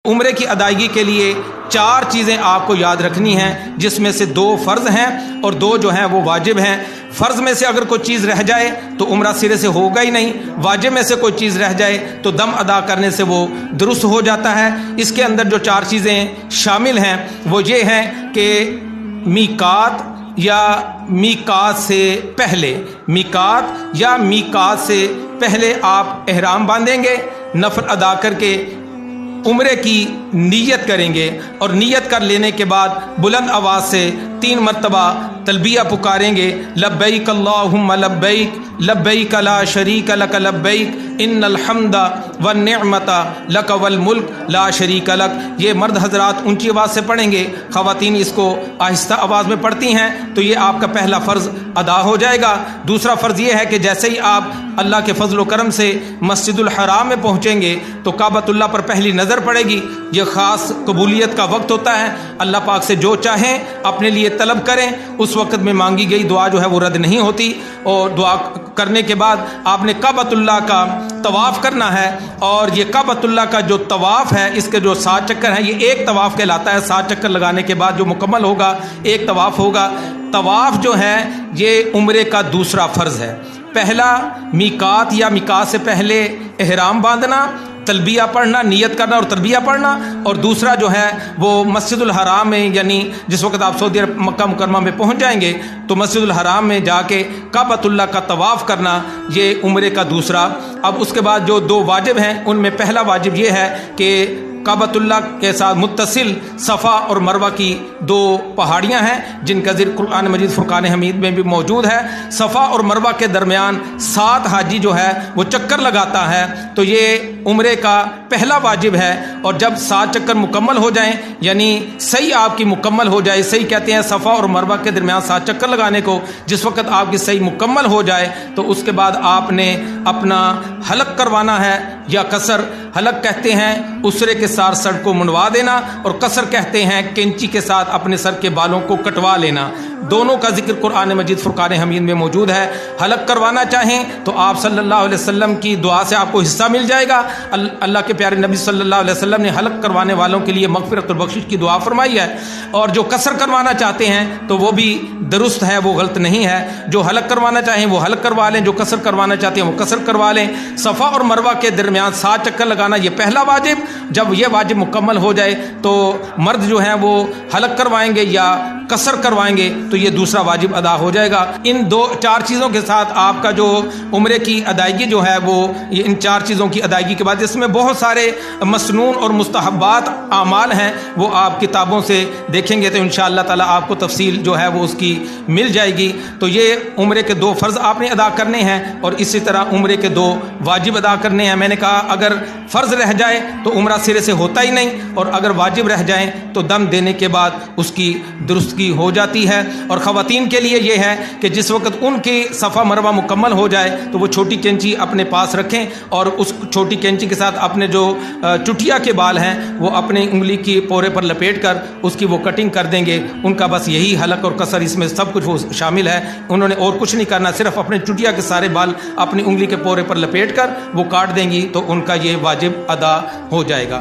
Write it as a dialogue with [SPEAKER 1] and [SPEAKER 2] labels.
[SPEAKER 1] عمرے کی ادائیگی کے لیے 4 چیزیں آپ کو یاد رکھنی ہیں، جس میں سے 2 فرض ہیں اور 2 جو ہیں وہ واجب ہیں۔ فرض میں سے اگر کوئی چیز رہ جائے تو عمرہ سرے سے ہوگا ہی نہیں، واجب میں سے کوئی چیز رہ جائے تو دم ادا کرنے سے وہ درست ہو جاتا ہے۔ اس کے اندر جو 4 چیزیں شامل ہیں وہ یہ ہیں کہ میقات یا میقات سے پہلے، میقات یا میقات سے پہلے آپ احرام باندھیں گے، نفل ادا کر کے عمرے کی نیت کریں گے، اور نیت کر لینے کے بعد بلند آواز سے 3 مرتبہ تلبیہ پکاریں گے، لبیک اللہم لبیک لبیک لا شریک لک لبیک ان الحمد والنعمت لک والملک لا شریک لک۔ یہ مرد حضرات اونچی آواز سے پڑھیں گے، خواتین اس کو آہستہ آواز میں پڑھتی ہیں، تو یہ آپ کا پہلا فرض ادا ہو جائے گا۔ دوسرا فرض یہ ہے کہ جیسے ہی آپ اللہ کے فضل و کرم سے مسجد الحرام میں پہنچیں گے تو کعبۃ اللہ پر پہلی نظر پڑے گی۔ یہ خاص قبولیت کا وقت ہوتا ہے، اللہ پاک سے جو چاہیں اپنے لیے طلب کریں، اس وقت میں مانگی گئی دعا جو ہے وہ رد نہیں ہوتی۔ اور دعا کرنے کے بعد آپ نے کعبۃ اللہ کا طواف کرنا ہے، اور یہ کعبۃ اللہ کا جو طواف ہے اس کے جو 7 چکر ہیں، یہ ایک طواف کہلاتا ہے۔ 7 چکر لگانے کے بعد جو مکمل ہوگا ایک طواف ہوگا۔ طواف جو ہے یہ عمرے کا دوسرا فرض ہے۔ پہلا میقات یا میقات سے پہلے احرام باندھنا، تلبیہ پڑھنا، نیت کرنا اور تلبیہ پڑھنا، اور دوسرا جو ہے وہ مسجد الحرام میں، یعنی جس وقت آپ سعودی عرب مکہ مکرمہ میں پہنچ جائیں گے تو مسجد الحرام میں جا کے کعبۃ اللہ کا طواف کرنا، یہ عمرے کا دوسرا۔ اب اس کے بعد جو 2 واجب ہیں ان میں پہلا واجب یہ ہے کہ کعبۃ اللہ کے ساتھ متصل صفا اور مروہ کی 2 پہاڑیاں ہیں جن کا ذکر قرآن مجید فرقان حمید میں بھی موجود ہے۔ صفا اور مروہ کے درمیان 7 حاجی جو ہے وہ چکر لگاتا ہے، تو یہ عمرے کا پہلا واجب ہے۔ اور جب 7 چکر مکمل ہو جائیں، یعنی صحیح آپ کی مکمل ہو جائے، صحیح کہتے ہیں صفا اور مروہ کے درمیان 7 چکر لگانے کو، جس وقت آپ کی صحیح مکمل ہو جائے تو اس کے بعد آپ نے اپنا حلق کروانا ہے یا قصر۔ حلق کہتے ہیں اسرے کے ساتھ سر کو منڈوا دینا، اور قصر کہتے ہیں کینچی کے ساتھ اپنے سر کے بالوں کو کٹوا لینا۔ دونوں کا ذکر قرآن مجید فرقان حمید میں موجود ہے۔ حلق کروانا چاہیں تو آپ صلی اللہ علیہ وسلم کی دعا سے آپ کو حصہ مل جائے گا۔ اللہ کے پیارے نبی صلی اللہ علیہ وسلم نے حلق کروانے والوں کے لیے مغفرت اور بخشش کی دعا فرمائی ہے۔ اور جو قصر کروانا چاہتے ہیں تو وہ بھی درست ہے، وہ غلط نہیں ہے۔ جو حلق کروانا چاہیں وہ حلق کروا لیں، جو قصر کروانا چاہتے ہیں وہ قصر کروا لیں۔ صفا اور مروہ کے درمیان 7 چکر لگانا یہ پہلا واجب۔ جب یہ واجب مکمل ہو جائے تو مرد جو ہیں وہ حلق کروائیں گے یا قصر کروائیں گے تو یہ دوسرا واجب ادا ہو جائے گا۔ ان 4 چیزوں کے ساتھ آپ کا جو عمرے کی ادائیگی جو ہے وہ ان 4 چیزوں کی ادائیگی کے بعد، اس میں بہت سارے مسنون اور مستحبات اعمال ہیں، وہ آپ کتابوں سے دیکھیں گے تو انشاءاللہ تعالی آپ کو تفصیل جو ہے وہ اس کی مل جائے گی۔ تو یہ عمرے کے 2 فرض آپ نے ادا کرنے ہیں، اور اسی طرح عمرے کے 2 واجب ادا کرنے ہیں۔ میں نے کہا اگر فرض رہ جائے تو عمرہ سرے سے ہوتا ہی نہیں، اور اگر واجب رہ جائیں تو دم دینے کے بعد اس کی درستگی ہو جاتی ہے۔ اور خواتین کے لیے یہ ہے کہ جس وقت ان کی صفا مروہ مکمل ہو جائے تو وہ چھوٹی کینچی اپنے پاس رکھیں، اور اس چھوٹی کینچی کے ساتھ اپنے جو چٹیا کے بال ہیں وہ اپنے انگلی کی پورے پر لپیٹ کر اس کی وہ کٹنگ کر دیں گے۔ ان کا بس یہی حلق اور قصر، اس میں سب کچھ وہ شامل ہے۔ انہوں نے اور کچھ نہیں کرنا، صرف اپنے چٹیا کے سارے بال اپنی انگلی کے پورے پر لپیٹ کر وہ کاٹ دیں گی تو ان کا یہ واجب ادا ہو جائے گا۔